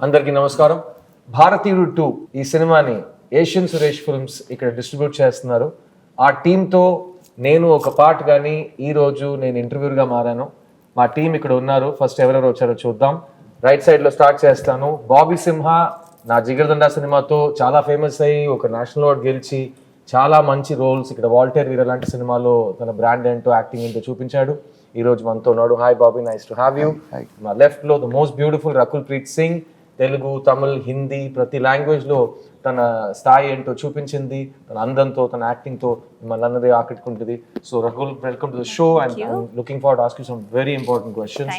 అందరికీ నమస్కారం. భారతీయుడు 2 ఈ సినిమాని ఏషియన్ సురేష్ ఫిల్మ్స్ ఇక్కడ డిస్ట్రిబ్యూట్ చేస్తున్నారు. ఆ టీంతో నేను ఒక పార్ట్ కానీ ఈరోజు నేను ఇంటర్వ్యూగా మారాను. మా టీం ఇక్కడ ఉన్నారు. ఫస్ట్ ఎవరెవరు వచ్చారో చూద్దాం. రైట్ సైడ్లో స్టార్ట్ చేస్తాను. బాబీ సింహ నా జిగర్దండా సినిమాతో చాలా ఫేమస్ అయ్యి ఒక నేషనల్ అవార్డ్ గెలిచి చాలా మంచి రోల్స్ ఇక్కడ వాల్టర్ వీర లాంటి సినిమాలో తన బ్రాండ్ ఏంటో యాక్టింగ్ ఏంటో చూపించాడు. ఈ రోజు మనతో ఉన్నాడు. Hi Bobby, nice to have you. మా లెఫ్ట్ లో the most beautiful Rakul Preet Singh. Telugu, Tamil, Hindi ప్రతి లాంగ్వేజ్ లో తన స్థాయి ఏంటో చూపించింది. తన అందంతో, తన యాక్టింగ్ తో మిమ్మల్ని అన్నది ఆకట్టుకుంటుంది. So Rakul, welcome to the show and I'm looking forward to ask you some very important questions.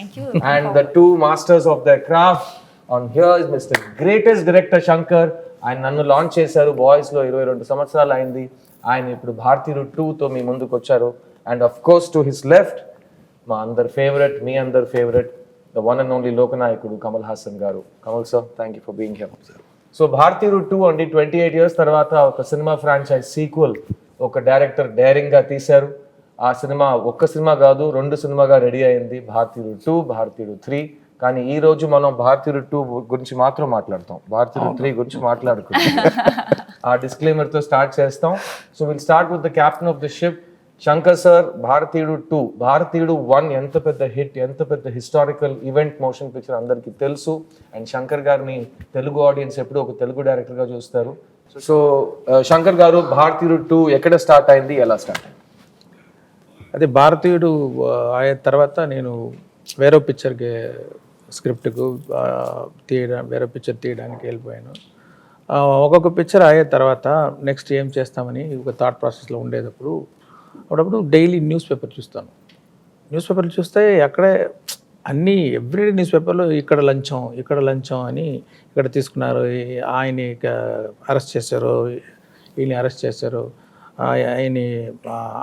And the two masters of the craft on here is mister greatest director Shankar. ఆయన నన్ను లాంచ్ చేశారు boys లో 22 సంవత్సరాలు అయింది. ఆయన ఇప్పుడు భారతీయుడు 2తో మీ ముందుకు వచ్చారు. And of course to his left మా అందరి ఫేవరెట్, మీ అందరి favourite, the one and only లోకనాయకుడు కమల్ హాసన్ గారు. Kamal sir, thank you for being here. So Bharateeyudu 2 అండి 28 years తర్వాత ఒక సినిమా ఫ్రాంచైజ్ సీక్వెల్ ఒక డైరెక్టర్ డైరింగ్ గా తీశారు. ఆ సినిమా ఒక్క సినిమా కాదు, 2 సినిమాగా రెడీ అయింది. భారతీయుడు 2, భారతీయుడు 3. కానీ ఈ రోజు మనం భారతీయుడు 2 గురించి మాత్రం మాట్లాడతాం, భారతీయుడు 3 గురించి మాట్లాడుకుంటాం. ఆ డిస్క్లైమర్ తో స్టార్ట్ చేస్తాం. So will start with the captain of the ship Shankar sir. భారతీయుడు 2, భారతీయుడు 1 ఎంత పెద్ద హిట్, ఎంత పెద్ద హిస్టారికల్ ఈవెంట్ మోషన్ పిక్చర్ అందరికీ తెలుసు. అండ్ శంకర్ గారిని తెలుగు ఆడియన్స్ ఎప్పుడు ఒక తెలుగు డైరెక్టర్ గా చూస్తారు. సో శంకర్ గారు, భారతీయుడు 2 ఎక్కడ స్టార్ట్ అయింది, ఎలా స్టార్ట్ అయింది? అదే భారతీయుడు అయిన తర్వాత నేను వేరే పిక్చర్కి స్క్రిప్ట్కు వేరే పిక్చర్ తీయడానికి వెళ్ళిపోయాను. ఒక్కొక్క పిక్చర్ అయిన తర్వాత నెక్స్ట్ ఏం చేస్తామని ఒక థాట్ ప్రాసెస్లో ఉండేటప్పుడు అప్పుడప్పుడు డైలీ న్యూస్ పేపర్ చూస్తాను. న్యూస్ పేపర్లు చూస్తే అక్కడే అన్నీ ఎవ్రీడే న్యూస్ పేపర్లో ఇక్కడ లంచం అని ఇక్కడ తీసుకున్నారు, ఆయన్ని అరెస్ట్ చేశారు, వీళ్ళని అరెస్ట్ చేశారు,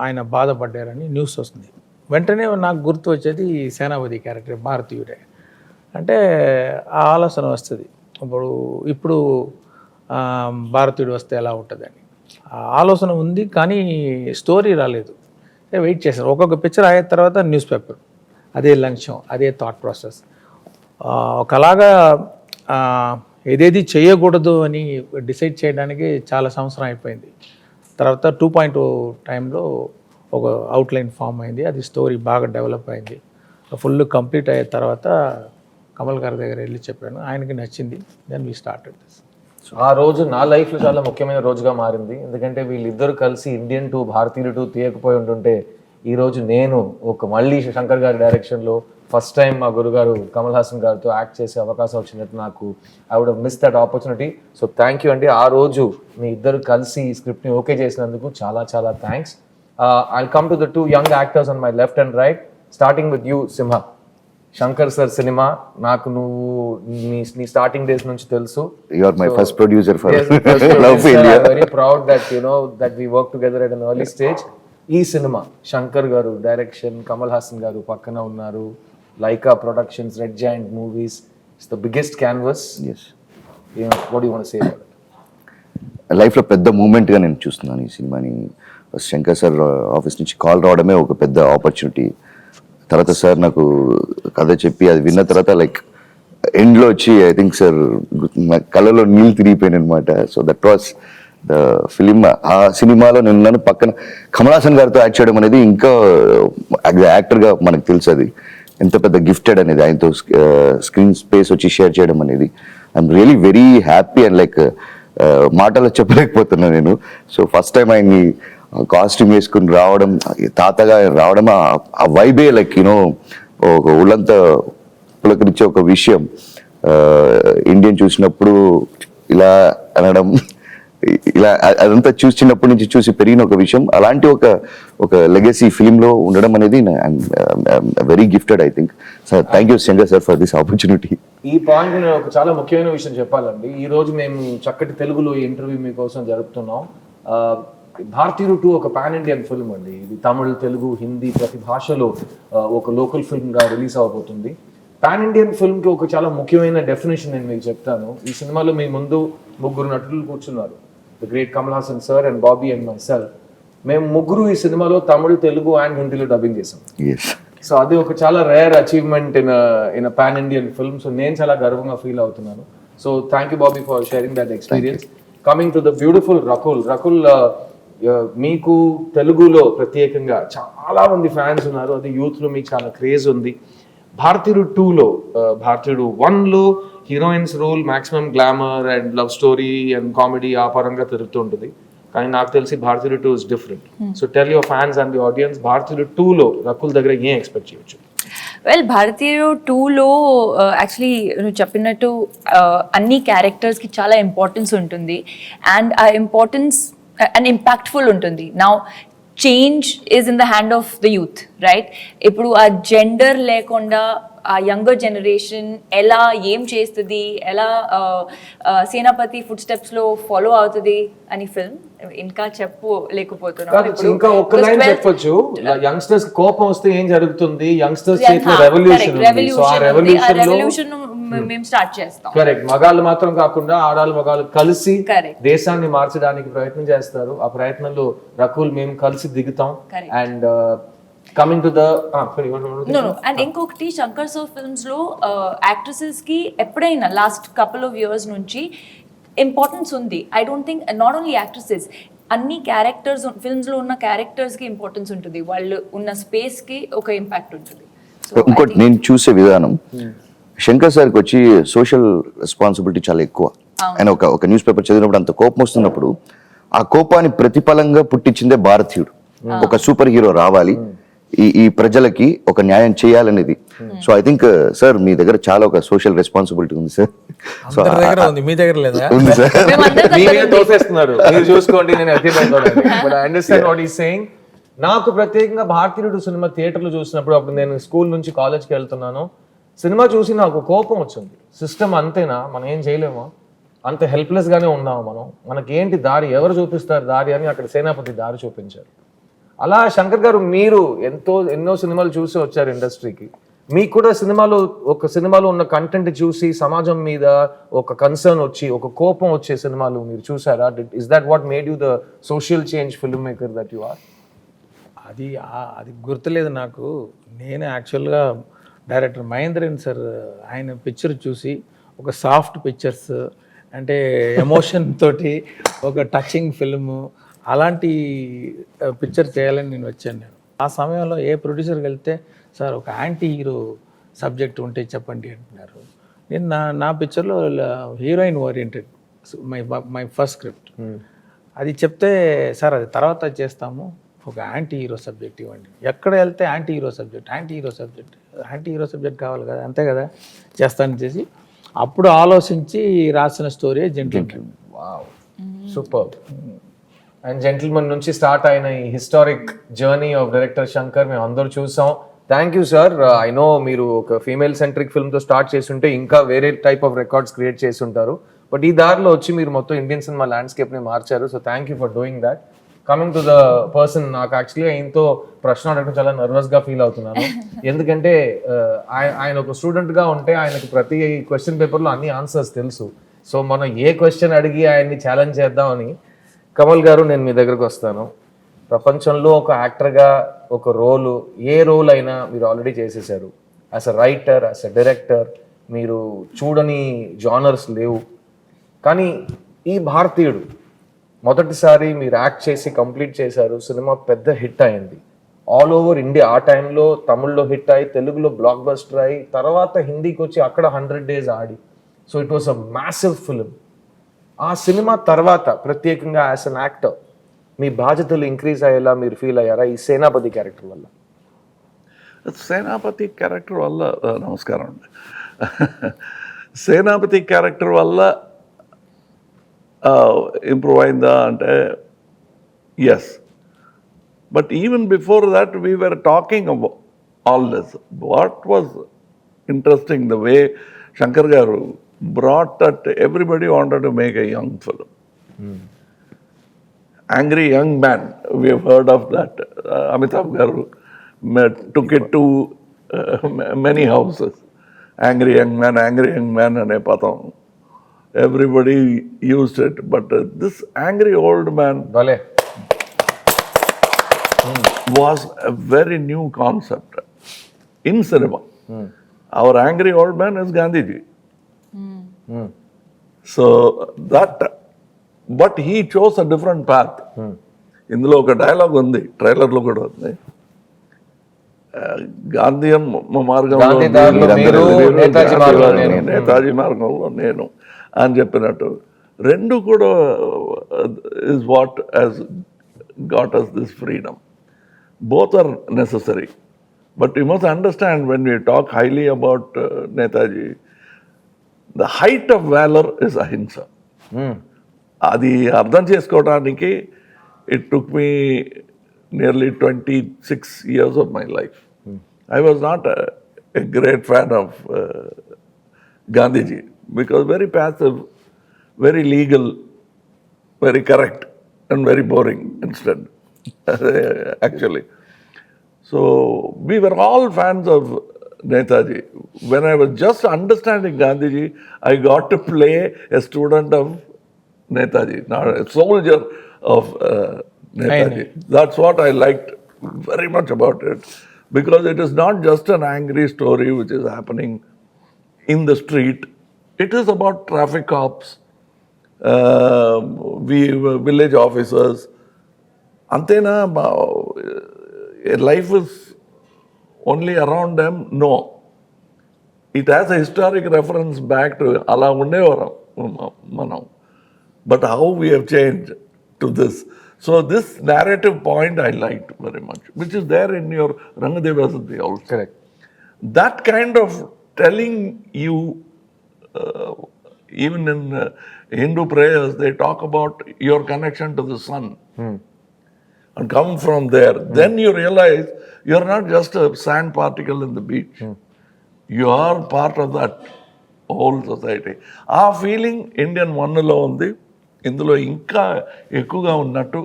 ఆయన బాధపడ్డారని న్యూస్ వస్తుంది. వెంటనే నాకు గుర్తు వచ్చేది సేనాపతి క్యారెక్టర్ భారతీయుడే. అంటే ఆ ఆలోచన వస్తుంది, ఇప్పుడు భారతీయుడు వస్తే ఎలా ఉంటుందని ఆ ఆలోచన ఉంది. కానీ స్టోరీ రాలేదు. వెయిట్ చేశాను. ఒక్కొక్క పిక్చర్ అయిన తర్వాత న్యూస్ పేపర్, అదే లక్ష్యం, అదే థాట్ ప్రాసెస్. ఒకలాగా ఏదేది చేయకూడదు అని డిసైడ్ చేయడానికి చాలా సంవత్సరం అయిపోయింది. తర్వాత 2.0 టైంలో ఒక అవుట్లైన్ ఫామ్ అయింది. అది స్టోరీ బాగా డెవలప్ అయింది. ఫుల్ కంప్లీట్ అయిన తర్వాత కమల్ గారి దగ్గర వెళ్ళి చెప్పాను, ఆయనకి నచ్చింది. Then we started this. ఆ రోజు నా లైఫ్లో చాలా ముఖ్యమైన రోజుగా మారింది. ఎందుకంటే వీళ్ళిద్దరు కలిసి ఇండియన్ 2, భారతీయుడు 2 తీయకపోయి ఉంటుంటే ఈరోజు నేను మళ్ళీ శంకర్ గారి డైరెక్షన్లో ఫస్ట్ టైం మా గురుగారు కమల్ హాసన్ గారితో యాక్ట్ చేసే అవకాశం వచ్చినట్టు నాకు I would miss that opportunity. So thank you అండి. ఆ రోజు మీ ఇద్దరు కలిసి ఈ స్క్రిప్ట్ని ఓకే చేసినందుకు చాలా చాలా thanks. I'll come to the 2 young actors on my left and right, starting with you, Simha. Shankar sir cinema నాకు నువ్వు నీ స్టార్టింగ్ డేస్ నుంచి తెలుసు. You are my first producer for Love Failure. I'm very proud that that we work together at an early stage. ఈ cinema Shankar గారు direction, Kamal Haasan గారు పక్కన ఉన్నారు, Lyca productions, Red Giant Movies. It's the biggest canvas. yes, what do you want to say about it? లైఫ్లో పెద్ద మూమెంట్గా నేను చూస్తున్నాను ఈ సినిమాని. శంకర్ సార్ ఆఫీస్ నుంచి కాల్ రావడమే ఒక పెద్ద ఆపర్చునిటీ. తర్వాత సార్ నాకు కథ చెప్పి అది విన్న తర్వాత లైక్ ఎండ్లో వచ్చి ఐ థింక్ సార్ నా కళ్ళలో నీళ్ళు తిరిగిపోయాను అనమాట. So that was the film. ఆ సినిమాలో నేను పక్కన కమల్ హాసన్ గారితో యాక్ట్ చేయడం అనేది ఇంకా యాక్టర్గా మనకు తెలుసు అది ఎంత పెద్ద గిఫ్టెడ్ అనేది. ఆయనతో స్క్రీన్ స్పేస్ వచ్చి షేర్ చేయడం అనేది I'm really very happy and like మాటలో చెప్పలేకపోతున్నా నేను. సో ఫస్ట్ టైం ఆయన్ని కాస్ట్యూమ్ వేసుకుని రావడం, తాతగా రావడం, ఆ వైబే లైక్ ఒక ఊళ్ళంతా పులకరించే ఒక విషయం. ఇండియన్ చూసినప్పుడు ఇలా అనడం, ఇలా అదంతా చిన్నప్పటి నుంచి చూసి పెరిగిన ఒక విషయం. అలాంటి ఒక లెగసీ ఫిలింలో ఉండడం అనేది very gifted I think. Sir thank you Shankar sir for this opportunity. ఈ పాయింట్ నేను ఒక చాలా ముఖ్యమైన విషయం చెప్పాలండి. ఈ రోజు మేము చక్కటి తెలుగులో ఇంటర్వ్యూ మీకోసం జరుపుతున్నాం. భారతీయుడు 2 ఒక పాన్ ఇండియన్ ఫిల్మ్ అండి. ఇది తమిళ్, తెలుగు, హిందీ ప్రతి భాషలో ఒక లోకల్ ఫిల్మ్ గా రిలీజ్ అవబోతుంది. పాన్ ఇండియన్ ఫిల్మ్ కి ఒక చాలా ముఖ్యమైన డెఫినేషన్ నేను మీకు చెప్తాను. ఈ సినిమాలో మీ ముందు 3 నటులు కూర్చున్నారు, the great Kamal Haasan sir and Bobby and my self. మేము 3 ఈ సినిమాలో తమిళ్, తెలుగు అండ్ హిందీలో డబ్బింగ్ చేసాం. సో అది ఒక చాలా rare achievement in pan Indian film. So నేను చాలా గర్వంగా ఫీల్ అవుతున్నాను. So thank you Bobby for sharing that experience. Coming to the beautiful Rakul. మీకు తెలుగులో ప్రత్యేకంగా చాలా మంది ఫ్యాన్స్ ఉన్నారు, అది యూత్ లో మీకు చాలా క్రేజ్ ఉంది. భారతీయుడు 2లో భారతీయుడు 1లో heroines role maximum glamour and love story and comedy ఆ పరంగా తిరుగుతూ ఉంటుంది. కానీ నాకు తెలిసి Bharateeyudu 2 is different. So tell your fans and the audience, Bharateeyudu 2లో రకుల్ దగ్గర ఏం ఎక్స్పెక్ట్ చేయొచ్చు? వెల్, భారతీయుడు 2లో యాక్చువల్లీ నువ్వు చెప్పినట్టు అన్ని క్యారెక్టర్స్కి చాలా ఇంపార్టెన్స్ ఉంటుంది అండ్ ఆ ఇంపార్టెన్స్ అండ్ ఇంపాక్ట్ఫుల్ ఉంటుంది. Now change is in the hand of the youth, right? ఇప్పుడు ఆ జెండర్ లేకుండా ఆ యంగర్ జనరేషన్ ఎలా ఏం చేస్తుంది, ఎలా సేనాపతి ఫుడ్ స్టెప్స్లో ఫాలో అవుతుంది అని ఫిల్మ్ ఇంకా ఇంకా ఒక్క లైన్ చెప్పొచ్చు. యంగ్స్టర్స్ కోపం వస్తే ఏం జరుగుతుంది, యంగ్స్టర్స్ చేతిలో రెవల్యూషన్ ఉంది. సో ఆ రెవల్యూషన్ మేము స్టార్ట్ చేస్తాం. కరెక్ట్. మగాళ్ళు మాత్రం కాకుండా ఆడాళ్ళు మగాళ్ళు కలిసి దేశాన్ని మార్చడానికి ప్రయత్నం చేస్తారు. ఆ ప్రయత్నంలో రకుల్ మేము కలిసి దిగుతాం. And coming to the and ఇంకొకటి శంకర్ సార్ ఫిల్మ్స్ లో యాక్ట్రెసెస్ కి ఎప్పుడైనా లాస్ట్ కపుల్ ఆఫ్ ఇయర్స్ నుంచి ఇంపార్టెన్స్ ఉంది. I don't think not only actresses, అన్ని క్యారెక్టర్స్ ఫిల్మ్స్ లో ఉన్న క్యారెక్టర్స్ కి ఇంపార్టెన్స్ ఉంటుంది. వాళ్ళు ఉన్న స్పేస్ కి ఒక ఇంపాక్ట్ ఉంటుంది. ఇంకోటి నేను చూసే విధానం, శంకర్ సార్కి వచ్చి సోషల్ రెస్పాన్సిబిలిటీ చాలా ఎక్కువ. ఆయన ఒక న్యూస్ పేపర్ చదివినప్పుడు అంత కోపం వస్తున్నప్పుడు ఆ కోపాన్ని ప్రతిఫలంగా పుట్టించిందే భారతీయుడు. ఒక సూపర్ హీరో రావాలి, ఈ ప్రజలకి ఒక న్యాయం చేయాలనేది. సో ఐ థింక్ సార్ మీ దగ్గర చాలా ఒక సోషల్ రెస్పాన్సిబిలిటీ ఉంది సార్. సో మీ దగ్గర లేదా? ఉంది సార్. తోసేస్తున్నారు, మీరు చూసుకోండి. నేను అండర్స్టాండ్ వాట్ ఈస్ సేయింగ్. నాకు ప్రత్యేకంగా భారతీయుడు సినిమా థియేటర్లో చూసినప్పుడు, అప్పుడు నేను స్కూల్ నుంచి కాలేజ్కి వెళ్తున్నాను, సినిమా చూసి నాకు కోపం వచ్చింది. సిస్టమ్ అంతేనా, మనం ఏం చేయలేమా, అంత హెల్ప్లెస్ గానే ఉన్నాము మనం, మనకేంటి దారి, ఎవరు చూపిస్తారు దారి అని అక్కడ సేనాపతి దారి చూపించారు. అలా శంకర్ గారు మీరు ఎన్నో సినిమాలు చూసి వచ్చారు ఇండస్ట్రీకి. మీకు కూడా సినిమాలో ఉన్న కంటెంట్ చూసి సమాజం మీద ఒక కన్సర్న్ వచ్చి ఒక కోపం వచ్చే సినిమాలు మీరు చూసారా? Is that what made you the social change film maker that you are? అది గుర్తులేదు నాకు. నేను యాక్చువల్గా డైరెక్టర్ మహేంద్రన్ సార్ ఆయన పిక్చర్ చూసి ఒక సాఫ్ట్ పిక్చర్స్ అంటే ఎమోషన్ తోటి ఒక టచింగ్ ఫిల్ము అలాంటి పిక్చర్ చేయాలని నేను వచ్చాను. ఆ సమయంలో ఏ ప్రొడ్యూసర్కి వెళ్తే సార్ ఒక యాంటీ హీరో సబ్జెక్ట్ ఉంటే చెప్పండి అంటున్నారు. నేను నా పిక్చర్లో heroine oriented my first script. అది చెప్తే సార్ అది తర్వాత చేస్తాము, ఒక యాంటీ హీరో సబ్జెక్ట్ ఇవ్వండి. ఎక్కడ వెళ్తే యాంటీ హీరో సబ్జెక్ట్ కావాలి కదా, అంతే కదా, చేస్తాను చేసి అప్పుడు ఆలోచించి రాసిన story Gentleman. Wow, super. And Gentleman నుంచి స్టార్ట్ అయిన ఈ historic journey of director Shankar మేము అందరూ చూసాం. Thank you sir. I know మీరు ఒక ఫీమేల్ సెంట్రిక్ ఫిల్మ్తో స్టార్ట్ చేస్తుంటే ఇంకా వేరే టైప్ ఆఫ్ రికార్డ్స్ క్రియేట్ చేసి ఉంటారు. బట్ ఈ దారిలో వచ్చి మీరు మొత్తం ఇండియన్ సినిమా ల్యాండ్స్కేప్ని మార్చారు. So thank you for doing that. Coming to the person, నాకు యాక్చువల్గా ఆయనతో ప్రశ్న అడగడం చాలా నర్వస్గా ఫీల్ అవుతున్నాను. ఎందుకంటే ఆయన ఒక స్టూడెంట్గా ఉంటే ఆయనకు ప్రతి క్వశ్చన్ పేపర్లో అన్ని ఆన్సర్స్ తెలుసు. సో మనం ఏ క్వశ్చన్ అడిగి ఆయన్ని ఛాలెంజ్ చేద్దామని, కమల్ గారు నేను మీ దగ్గరకు వస్తాను. ప్రపంచంలో ఒక యాక్టర్గా ఒక ఏ రోల్ అయినా మీరు ఆల్రెడీ చేసేసారు. As a writer, as a director మీరు చూడని జానర్స్ లేవు. కానీ ఈ భారతీయుడు మొదటిసారి మీరు యాక్ట్ చేసి కంప్లీట్ చేశారు. సినిమా పెద్ద హిట్ అయింది ఆల్ ఓవర్ ఇండియా. ఆ టైంలో తమిళ్లో హిట్ అయ్యి, తెలుగులో బ్లాక్ బస్టర్ అయ్యి, తర్వాత హిందీకి వచ్చి అక్కడ 100 days Audi. So it was a massive film. ఆ సినిమా తర్వాత ప్రత్యేకంగా యాజ్ అన్ యాక్టర్ మీ బాధ్యతలు ఇంక్రీజ్ అయ్యేలా మీరు ఫీల్ అయ్యారా ఈ సేనాపతి క్యారెక్టర్ వల్ల? సేనాపతి క్యారెక్టర్ వల్ల నమస్కారం అండి. సేనాపతి క్యారెక్టర్ వల్ల ఇంప్రూవ్ అయిందా అంటే yes. But even before that we were talking about all this. What was interesting the way Shankar గారు brought that everybody wanted to make a young film. Angry Young Man, we have heard of that. Amitabh Garu took it to many houses. Angry Young Man ane padam. Everybody used it, but this angry old man was a very new concept in cinema. Our angry old man is Gandhiji. So that but he chose a different path. ఇందులో ఒక dialogue ఉంది, ట్రైలర్లో కూడా ఉంది. గాంధీయం మార్గంలో గాంధీ దారిలో మీరు, నేతాజీ మార్గంలో నేను. నేతాజీ మార్గంలో నేను అని చెప్పినట్టు రెండు కూడా is what has got us this freedom. Both are necessary. But you must understand, when we talk highly about Netaji, the height of valor is ahimsa. అది అర్థం చేసుకోవడానికి it took me nearly 26 years of my life. I was not a great fan of Gandhiji because very passive, very legal, very correct, and very boring instead, actually. So we were all fans of Netaji. When I was just understanding Gandhiji, I got to play a student of Netaji, not a soldier of Netaji. That's what I liked very much about it, because it is not just an angry story which is happening in the street. It is about traffic cops, village officers. Antena, life is only around them? No. It has a historic reference back to ala undevaram manam. But how we have changed to this. So this narrative point I liked very much, which is there in your Rangadevasati also. Correct. That kind of telling you, even in Hindu prayers, they talk about your connection to the sun. And come from there. Then you realize you're not just a sand particle in the beach. You are part of that whole society. ఆ feeling Indian వన్లో ఉంది, ఇందులో ఇంకా ఎక్కువగా ఉన్నట్టు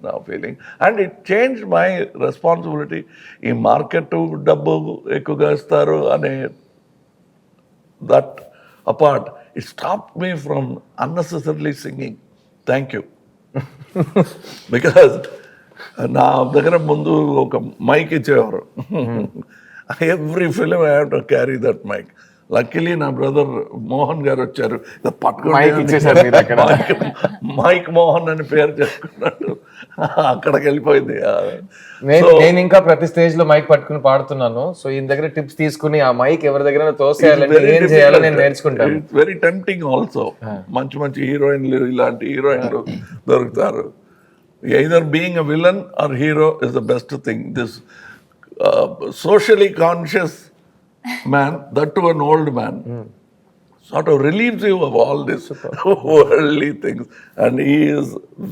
నా feeling. And it change my responsibility. ఈ market డబ్బు ఎక్కువగా ఇస్తారు అనే that apart, it stop me from unnecessarily singing. Thank you. Because నా దగ్గర ముందు ఒక మైక్ ఇచ్చేవారు. Every film I have to carry that mike. Luckily నా బ్రదర్ మోహన్ గారు వచ్చారు, మైక్ మోహన్ అని పేరు చెప్పుకున్నట్టు అక్కడికి వెళ్ళిపోయింది. నేను ఇంకా ప్రతి స్టేజ్ లో మైక్ పట్టుకుని పాడుతున్నాను. సో ఈయన దగ్గర టిప్స్ తీసుకుని ఆ మైక్ ఎవరి దగ్గర తోసేయాలంటే ఏం చేయాలో నేను నేర్చుకుంటాను. It's very tempting also. మంచి మంచి హీరోయిన్లు, ఇలాంటి హీరోయిన్లు దొరుకుతారు. Either being a villain or hero is the best thing. This socially conscious man, that to an old man, sort of relieves you of all these worldly things, and he is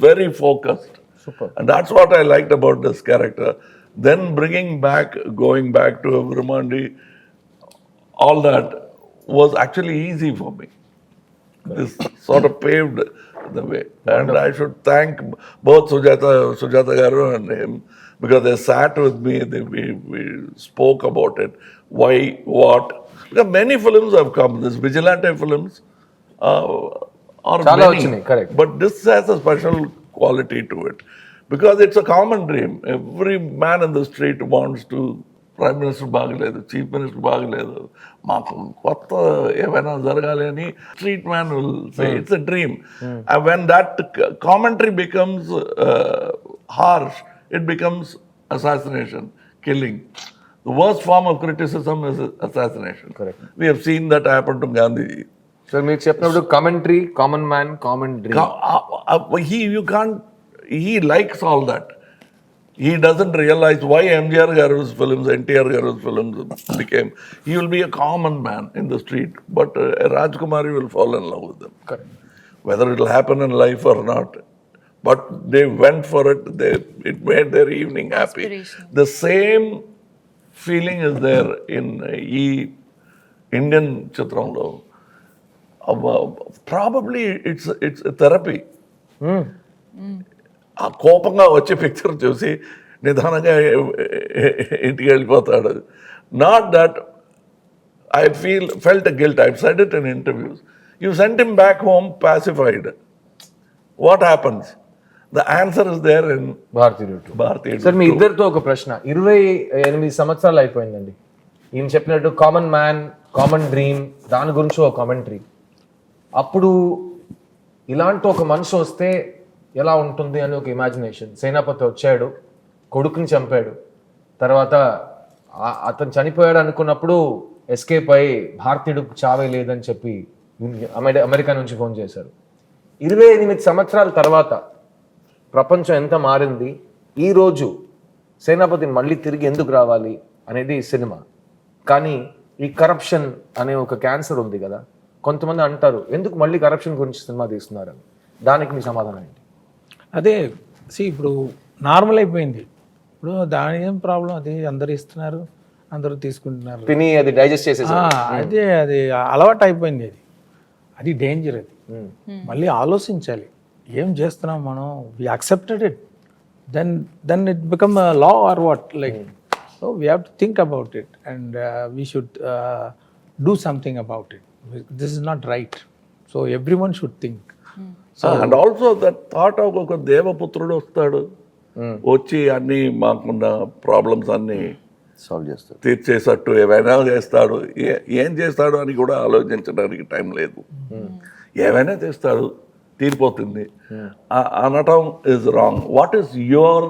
very focused. Super. And that's what I liked about this character. Then going back to Brahmandi, all that was actually easy for me. This sort of paved the way. And I should thank both Sujata Garu and him, because they sat with me, we spoke about it, why, what. Because many films have come, these vigilante films are Chala many, vachinai, correct. but this has a special quality to it, because it's a common dream. Every man in the street wants to, Prime Minister బాగలేదు, Chief Minister బాగలేదు, మాకు కొత్త ఏమైనా జరగాలి అని street man will say it's a dream. And when that commentary becomes harsh, it becomes assassination, killing. The worst form of criticism is assassination. Correct. We have seen that happen to Gandhiji. So మీరు చెప్పినప్పుడు commentary, common man, common dream. He likes all that. He doesn't realize why MGR Garu's films, NTR Garu's films became. He will be a common man in the street, but Rajkumari will fall in love with them. Correct. Whether it will happen in life or not. But they went for it. It made their evening happy. The same feeling is there in Indian Chitramlo. Probably it's a therapy. ఆ కోపంగా వచ్చే picture చూసి నిదానంగా ఇంటికి వెళ్ళిపోతాడు. Not that I felt a guilt. I've said it in interviews. You sent him back home pacified. What happens? The answer is there in Bharatiya. Sir మీ ఇద్దరితో ఒక ప్రశ్న. 28 సంవత్సరాలు అయిపోయిందండి. ఈయన చెప్పినట్టు కామన్ మ్యాన్, కామన్ డ్రీమ్, దాని గురించి ఒక కామెంటరీ. అప్పుడు ఇలాంటి ఒక మనిషి వస్తే ఎలా ఉంటుంది అని ఒక ఇమాజినేషన్. సేనాపతి వచ్చాడు, కొడుకుని చంపాడు, తర్వాత అతను చనిపోయాడు అనుకున్నప్పుడు ఎస్కేప్ అయ్యి భారతీయుడికి చావే లేదని చెప్పి అమెరికా నుంచి ఫోన్ చేశారు. 28 సంవత్సరాల తర్వాత ప్రపంచం ఎంత మారింది, ఈరోజు సేనాపతి మళ్ళీ తిరిగి ఎందుకు రావాలి అనేది ఈ సినిమా. కానీ ఈ కరప్షన్ అనే ఒక క్యాన్సర్ ఉంది కదా, కొంతమంది అంటారు ఎందుకు మళ్ళీ కరప్షన్ గురించి సినిమా తీస్తున్నారని. దానికి మీ సమాధానం ఏంటి? అదే ఇప్పుడు నార్మల్ అయిపోయింది. ఇప్పుడు దాని ఏం ప్రాబ్లం, అది అందరు ఇస్తున్నారు, అందరూ తీసుకుంటున్నారు, తిని అది డైజెస్ట్ చేసేసి అదే అది అలవాటు అయిపోయింది. అది డేంజర్. అది మళ్ళీ ఆలోచించాలి, ఏం చేస్తున్నాం మనం. We accepted it, then it become law or what, like so we have to think about it and we should do something about it. This is not right, so everyone should think. And also that thought of ఒక దేవపుత్రుడు వస్తాడు, వచ్చి అన్ని మాకున్న problems అన్ని solve చేస్తారు. తీర్చేసట్టు ఏమైనా చేస్తాడు. ఏం చేస్తాడు అని కూడా ఆలోచించడానికి టైం లేదు. ఏమైనా చేస్తాడు, తీరిపోతుంది అనటం is wrong. What is your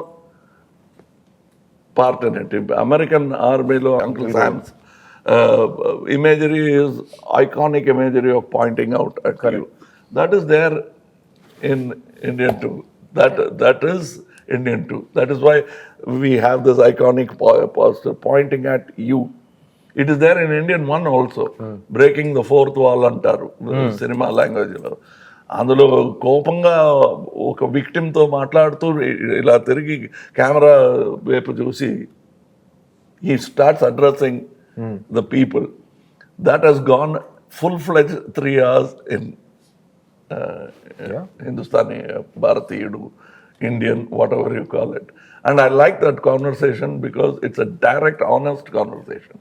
part in it? American ఆర్మీలో uncle శామ్స్ imagery is iconic imagery of pointing out at you. That is there in Indian too. That is Indian too. That is why we have this iconic poster pointing at you. It is there in Indian one also. Breaking the fourth wall antaru cinema language lo. అందులో కోపంగా ఒక విక్టిమ్తో మాట్లాడుతూ ఇలా తిరిగి camera వైపు చూసి he starts addressing the people. That has gone full-fledged 3 hours in Hindustani, Bharatiyudu, Indian, whatever you call it. And I like that conversation because it's a direct, honest conversation.